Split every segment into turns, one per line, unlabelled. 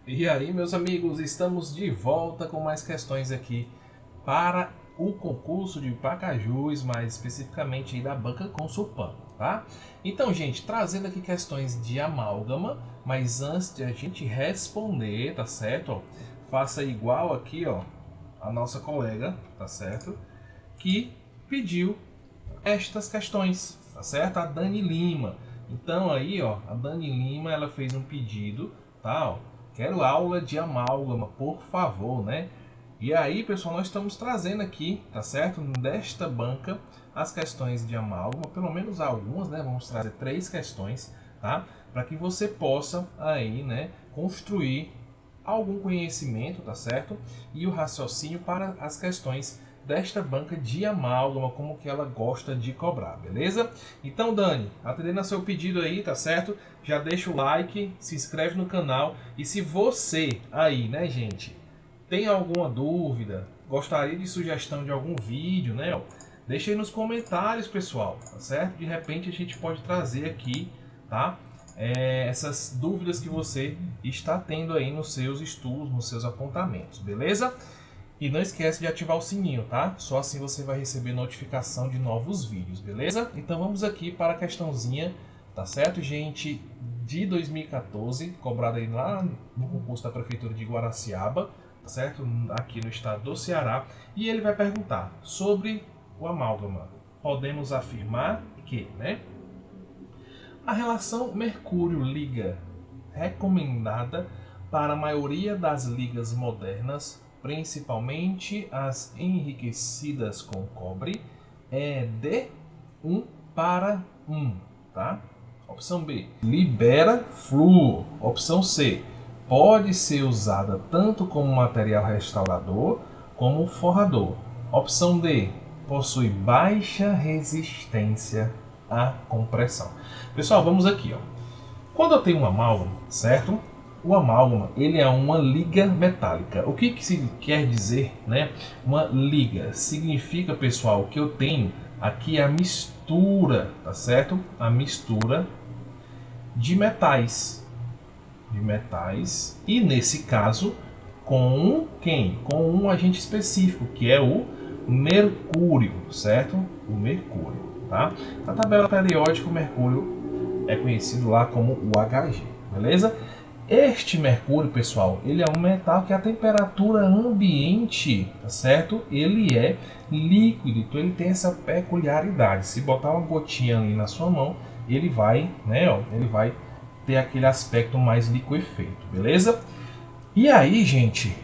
E aí, meus amigos, estamos de volta com mais questões aqui para o concurso de Pacajus, mais especificamente aí da banca Consulpan, tá? Então, gente, trazendo aqui questões de amálgama, mas antes de a gente responder, tá certo? Ó, faça igual aqui, ó, a nossa colega, tá certo? Que pediu estas questões, tá certo? A Dani Lima. Então aí, ó, a Dani Lima, ela fez um pedido, tá? Ó, quero aula de amálgama, por favor, né? E aí, pessoal, nós estamos trazendo aqui, tá certo? Desta banca, as questões de amálgama, pelo menos algumas, né? Vamos trazer 3 questões, tá? Para que você possa aí, né, construir algum conhecimento, tá certo? E o raciocínio para as questões desta banca de amálgama, como que ela gosta de cobrar, beleza? Então, Dani, atendendo a seu pedido aí, tá certo? Já deixa o like, se inscreve no canal e se você aí, né, gente, tem alguma dúvida, gostaria de sugestão de algum vídeo, né? Deixa aí nos comentários, pessoal, tá certo? De repente a gente pode trazer aqui, tá? Essas dúvidas que você está tendo aí nos seus estudos, nos seus apontamentos, beleza? E não esquece de ativar o sininho, tá? Só assim você vai receber notificação de novos vídeos, beleza? Então vamos aqui para a questãozinha, tá certo, gente? De 2014, cobrada aí lá no concurso da Prefeitura de Guaraciaba, tá certo? Aqui no estado do Ceará. E ele vai perguntar sobre o amálgama. Podemos afirmar que, né? A relação Mercúrio-Liga recomendada para a maioria das ligas modernas, principalmente as enriquecidas com cobre, é de 1 para 1, tá? Opção B, libera flúor. Opção C, pode ser usada tanto como material restaurador como forrador. Opção D, possui baixa resistência à compressão. Pessoal, vamos aqui, ó. Quando eu tenho uma amálgama, certo? O amálgama, ele é uma liga metálica. O que se quer dizer, né? Uma liga significa, pessoal, que eu tenho aqui a mistura, tá certo? A mistura de metais, e nesse caso com quem? Com um agente específico, que é o mercúrio, certo? O mercúrio, tá? Na tabela periódica, o mercúrio é conhecido lá como o Hg, beleza? Este mercúrio, pessoal, ele é um metal que a temperatura ambiente, tá certo? Ele é líquido, então ele tem essa peculiaridade. Se botar uma gotinha ali na sua mão, ele vai, né, ó, ele vai ter aquele aspecto mais liquefeito, beleza? E aí, gente,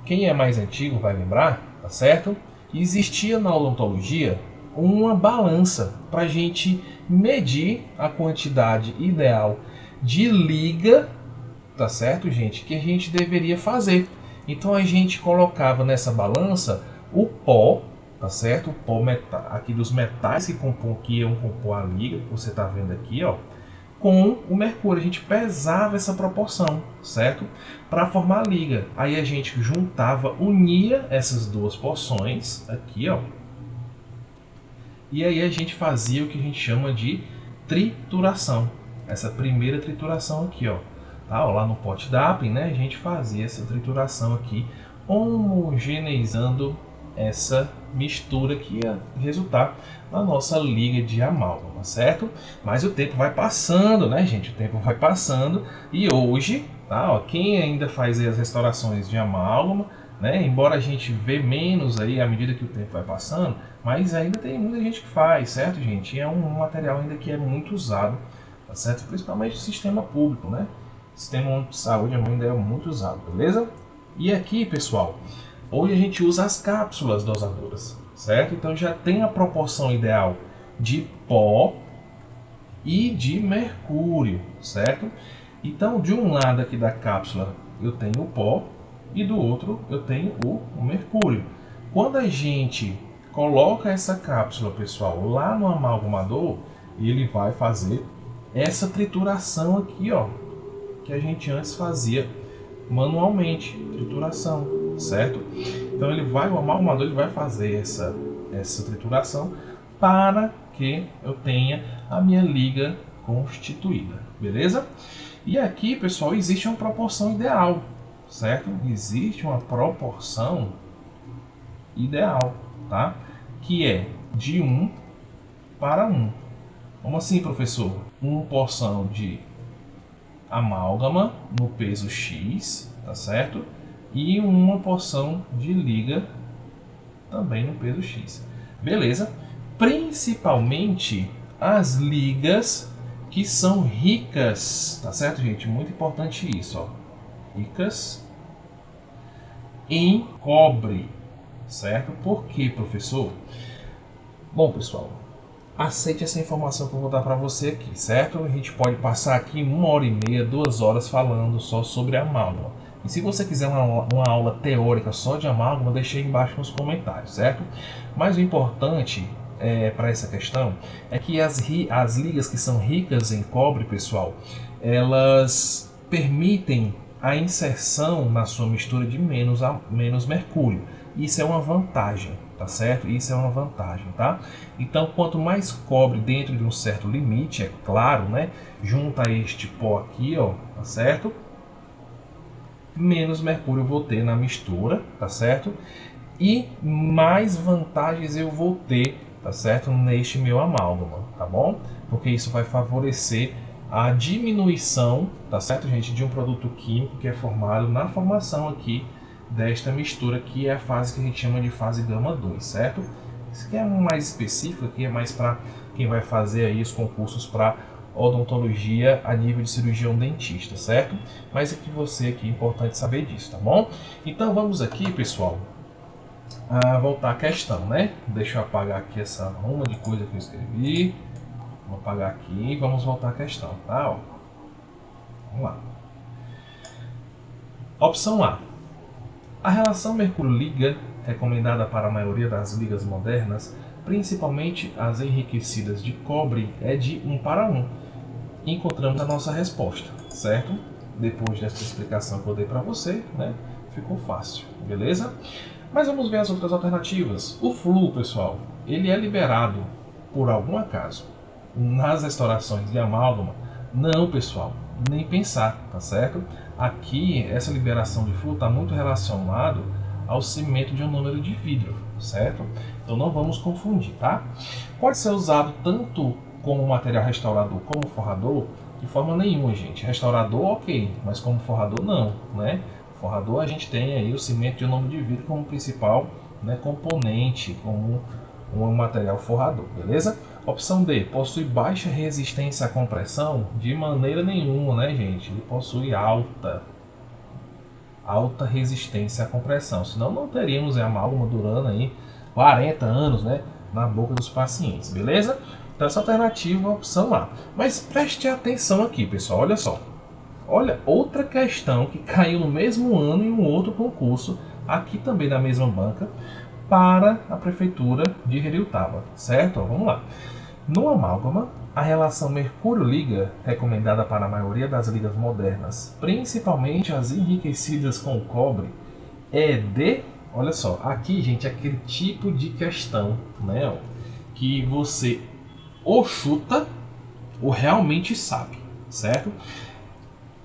quem é mais antigo vai lembrar, tá certo? Existia na odontologia uma balança para a gente medir a quantidade ideal de liga, tá certo, gente? Que a gente deveria fazer. Então a gente colocava nessa balança o pó, tá certo? O pó aqui dos metais que iam compor a liga, que você está vendo aqui, ó, com o mercúrio. A gente pesava essa proporção, certo? Para formar a liga. Aí a gente juntava, unia essas duas porções aqui, ó. E aí a gente fazia o que a gente chama de trituração. Essa primeira trituração aqui, ó. Tá, ó, lá no pote DAPN, né, a gente fazia essa trituração aqui, homogeneizando essa mistura que ia resultar na nossa liga de amálgama, certo? Mas o tempo vai passando, né, gente? O tempo vai passando e hoje, tá, ó, quem ainda faz as restaurações de amálgama, né, embora a gente vê menos aí à medida que o tempo vai passando, mas ainda tem muita gente que faz, certo, gente? E é um material ainda que é muito usado, tá certo? Principalmente no sistema público, né? O sistema de saúde ainda é muito usado, beleza? E aqui, pessoal, hoje a gente usa as cápsulas dosadoras, certo? Então já tem a proporção ideal de pó e de mercúrio, certo? Então, de um lado aqui da cápsula eu tenho o pó e do outro eu tenho o mercúrio. Quando a gente coloca essa cápsula, pessoal, lá no amalgamador, ele vai fazer essa trituração aqui, ó, que a gente antes fazia manualmente, trituração, certo? Então o amalgamador ele vai fazer essa trituração para que eu tenha a minha liga constituída, beleza? E aqui, pessoal, existe uma proporção ideal, certo? Existe uma proporção ideal, tá? Que é de 1 para 1. Como assim, professor? Uma porção de amálgama no peso X, tá certo? E uma porção de liga também no peso X. Beleza? Principalmente as ligas que são ricas, tá certo, gente? Muito importante isso, ó. Ricas em cobre, certo? Por quê, professor? Bom, pessoal, aceite essa informação que eu vou dar para você aqui, certo? A gente pode passar aqui 1h30, 2 horas falando só sobre amálgama. E se você quiser uma aula teórica só de amálgama, deixe aí embaixo nos comentários, certo? Mas o importante para essa questão é que as ligas que são ricas em cobre, pessoal, elas permitem a inserção na sua mistura de menos mercúrio. Isso é uma vantagem, tá certo? Isso é uma vantagem, tá? Então, quanto mais cobre dentro de um certo limite, é claro, né? Junto a este pó aqui, ó, tá certo? Menos mercúrio eu vou ter na mistura, tá certo? E mais vantagens eu vou ter, tá certo? Neste meu amálgama, tá bom? Porque isso vai favorecer a diminuição, tá certo, gente, de um produto químico que é formado na formação aqui desta mistura, que é a fase que a gente chama de fase gama 2, certo? Isso aqui é mais específico, aqui é mais para quem vai fazer aí os concursos para odontologia a nível de cirurgião dentista, certo? Mas aqui você aqui é importante saber disso, tá bom? Então vamos aqui, pessoal, voltar à questão, né? Deixa eu apagar aqui essa ruma de coisa que eu escrevi. Vou apagar aqui e vamos voltar à questão, tá? Ó. Vamos lá. Opção A. A relação mercúrio-liga, recomendada para a maioria das ligas modernas, principalmente as enriquecidas de cobre, é de 1 para 1. Encontramos a nossa resposta, certo? Depois dessa explicação que eu dei para você, né? Ficou fácil, beleza? Mas vamos ver as outras alternativas. O flúor, pessoal, ele é liberado por algum acaso nas restaurações de amálgama? Não, pessoal, nem pensar, tá certo? Aqui, essa liberação de flúor está muito relacionado ao cimento de um número de vidro, certo? Então não vamos confundir, tá? Pode ser usado tanto como material restaurador como forrador? De forma nenhuma, gente. Restaurador, ok, mas como forrador, não, né? Forrador, a gente tem aí o cimento de um número de vidro como principal, né, componente, como um material forrador, beleza? Opção D, possui baixa resistência à compressão? De maneira nenhuma, né, gente? Ele possui alta resistência à compressão, senão não teríamos a amálgama durando aí 40 anos, né, na boca dos pacientes, beleza? Então essa alternativa é a opção A. Mas preste atenção aqui, pessoal, olha só. Olha, outra questão que caiu no mesmo ano em um outro concurso, aqui também da mesma banca, para a prefeitura de Heriotaba, certo? Vamos lá. No amálgama, a relação mercúrio-liga, recomendada para a maioria das ligas modernas, principalmente as enriquecidas com cobre, é de... Olha só, aqui, gente, aquele tipo de questão, né, que você ou chuta ou realmente sabe, certo?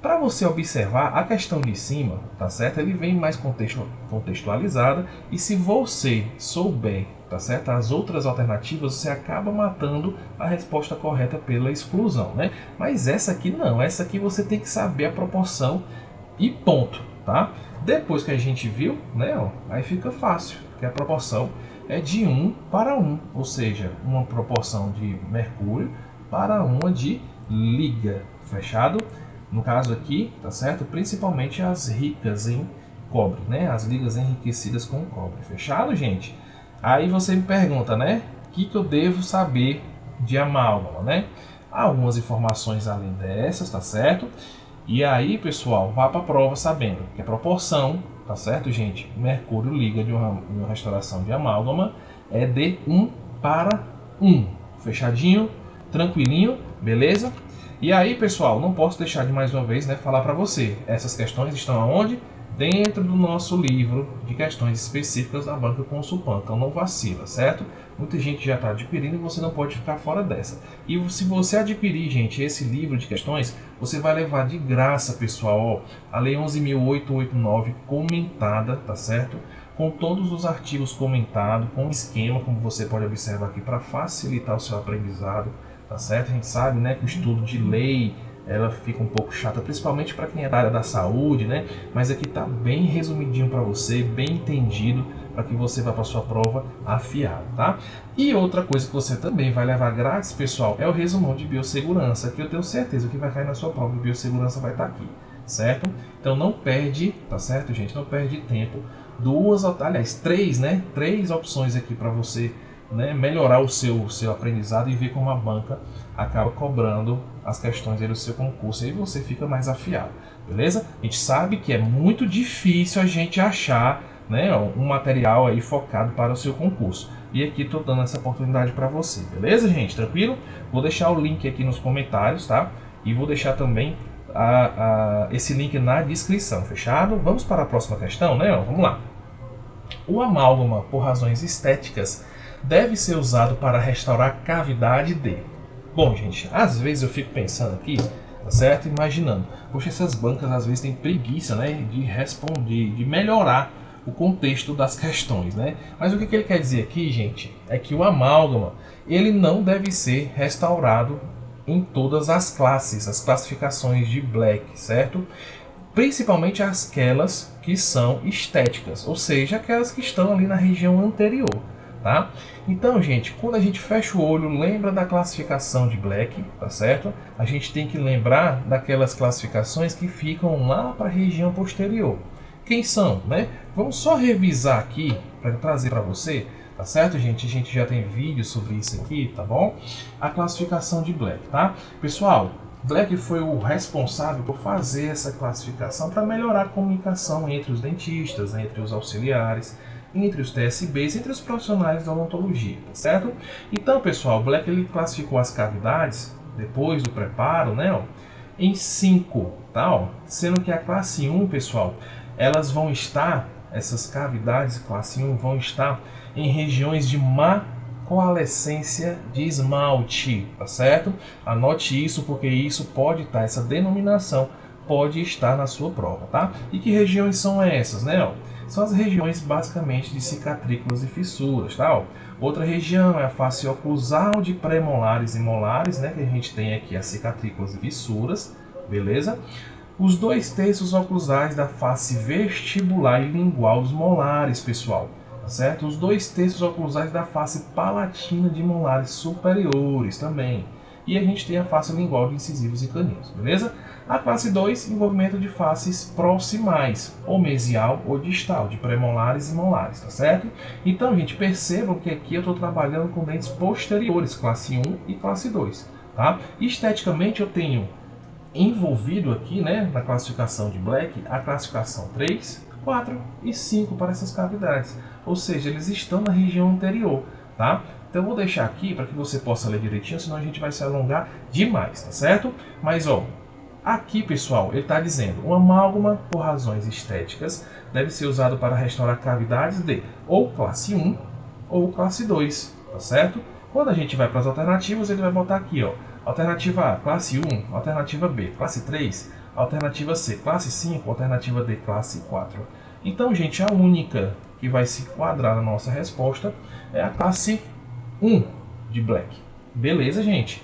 Para você observar, a questão de cima, tá certo? Ele vem mais contextualizada, e se você souber, tá certo, as outras alternativas, você acaba matando a resposta correta pela exclusão, né? Mas essa aqui não, essa aqui você tem que saber a proporção e ponto, tá? Depois que a gente viu, né, ó, aí fica fácil, que a proporção é de 1 para 1, ou seja, uma proporção de mercúrio para uma de liga, fechado? No caso aqui, tá certo? Principalmente as ricas em cobre, né? As ligas enriquecidas com cobre. Fechado, gente? Aí você me pergunta, né? O que eu devo saber de amálgama, né? Algumas informações além dessas, tá certo? E aí, pessoal, vá para a prova sabendo que a proporção, tá certo, gente? Mercúrio liga de uma restauração de amálgama é de 1 para 1. Fechadinho? Tranquilinho? Beleza? E aí, pessoal, não posso deixar de mais uma vez, né, falar para você. Essas questões estão aonde? Dentro do nosso livro de questões específicas da banca Consulpan. Então não vacila, certo? Muita gente já está adquirindo e você não pode ficar fora dessa. E se você adquirir, gente, esse livro de questões, você vai levar de graça, pessoal, ó, a Lei 11.889 comentada, tá certo? Com todos os artigos comentados, com esquema, como você pode observar aqui, para facilitar o seu aprendizado, tá certo? A gente sabe, né, que o estudo de lei, ela fica um pouco chata, principalmente para quem é da área da saúde, né? Mas aqui tá bem resumidinho para você, bem entendido, para que você vá para sua prova afiado, tá? E outra coisa que você também vai levar grátis, pessoal, é o resumão de biossegurança, que eu tenho certeza que vai cair na sua prova de biossegurança, vai estar aqui, certo? Então não perde, tá certo, gente? Não perde tempo. Três opções aqui para você, né, melhorar o seu aprendizado e ver como a banca acaba cobrando as questões aí do seu concurso, e aí você fica mais afiado, beleza? A gente sabe que é muito difícil a gente achar, né, um material aí focado para o seu concurso, e aqui estou dando essa oportunidade para você, beleza, gente? Tranquilo? Vou deixar o link aqui nos comentários, tá? E vou deixar também esse link na descrição, fechado? Vamos para a próxima questão, né? Vamos lá. O amálgama, por razões estéticas, deve ser usado para restaurar cavidade de... Bom, gente, às vezes eu fico pensando aqui, tá certo? Imaginando, poxa, essas bancas às vezes têm preguiça, né, de responder, de melhorar o contexto das questões, né? Mas o que ele quer dizer aqui, gente, é que o amálgama, ele não deve ser restaurado em todas as classes, as classificações de Black, certo? Principalmente aquelas que são estéticas, ou seja, aquelas que estão ali na região anterior, tá? Então, gente, quando a gente fecha o olho, lembra da classificação de Black, tá certo? A gente tem que lembrar daquelas classificações que ficam lá para a região posterior. Quem são, né? Vamos só revisar aqui para trazer para você, tá certo, gente? A gente já tem vídeo sobre isso aqui, tá bom? A classificação de Black, tá? Pessoal, Black foi o responsável por fazer essa classificação para melhorar a comunicação entre os dentistas, entre os auxiliares, entre os TSBs, entre os profissionais da odontologia, tá certo? Então, pessoal, Black ele classificou as cavidades, depois do preparo, né, ó, em 5, tá, ó? Sendo que a classe 1, pessoal, elas vão estar, essas cavidades classe 1 vão estar em regiões de má coalescência de esmalte, tá certo? Anote isso, porque isso pode estar, essa denominação pode estar na sua prova, tá? E que regiões são essas, né? Ó, são as regiões basicamente de cicatrículas e fissuras, tá? Ó, outra região é a face oclusal de premolares e molares, né? Que a gente tem aqui as cicatrículas e fissuras, beleza? Os 2 terços oclusais da face vestibular e lingual dos molares, pessoal. Tá certo? Os 2 terços oclusais da face palatina de molares superiores também. E a gente tem a face lingual de incisivos e caninos, beleza? A classe 2, envolvimento de faces proximais, ou mesial ou distal, de premolares e molares, tá certo? Então, gente, percebam que aqui eu estou trabalhando com dentes posteriores, classe 1 e classe 2, tá? Esteticamente eu tenho envolvido aqui, né, na classificação de Black, a classificação 3, 4 e 5 para essas cavidades. Ou seja, eles estão na região anterior, tá? Então eu vou deixar aqui para que você possa ler direitinho, senão a gente vai se alongar demais, tá certo? Mas, ó, aqui, pessoal, ele está dizendo, o amálgama, por razões estéticas, deve ser usado para restaurar cavidades de ou classe 1 ou classe 2, tá certo? Quando a gente vai para as alternativas, ele vai botar aqui, ó, alternativa A, classe 1, alternativa B, classe 3, alternativa C, classe 5, alternativa D, classe 4. Então, gente, a única que vai se enquadrar na nossa resposta é a classe 1 de Black. Beleza, gente?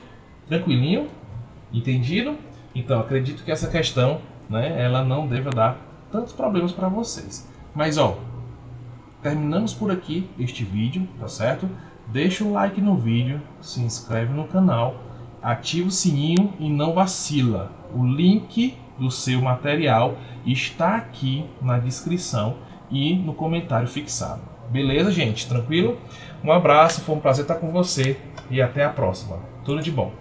Tranquilinho? Entendido? Então, acredito que essa questão, né, ela não deva dar tantos problemas para vocês. Mas, ó, terminamos por aqui este vídeo, tá certo? Deixa o like no vídeo, se inscreve no canal, ativa o sininho e não vacila. O link do seu material está aqui na descrição e no comentário fixado. Beleza, gente? Tranquilo? Um abraço, foi um prazer estar com você e até a próxima. Tudo de bom.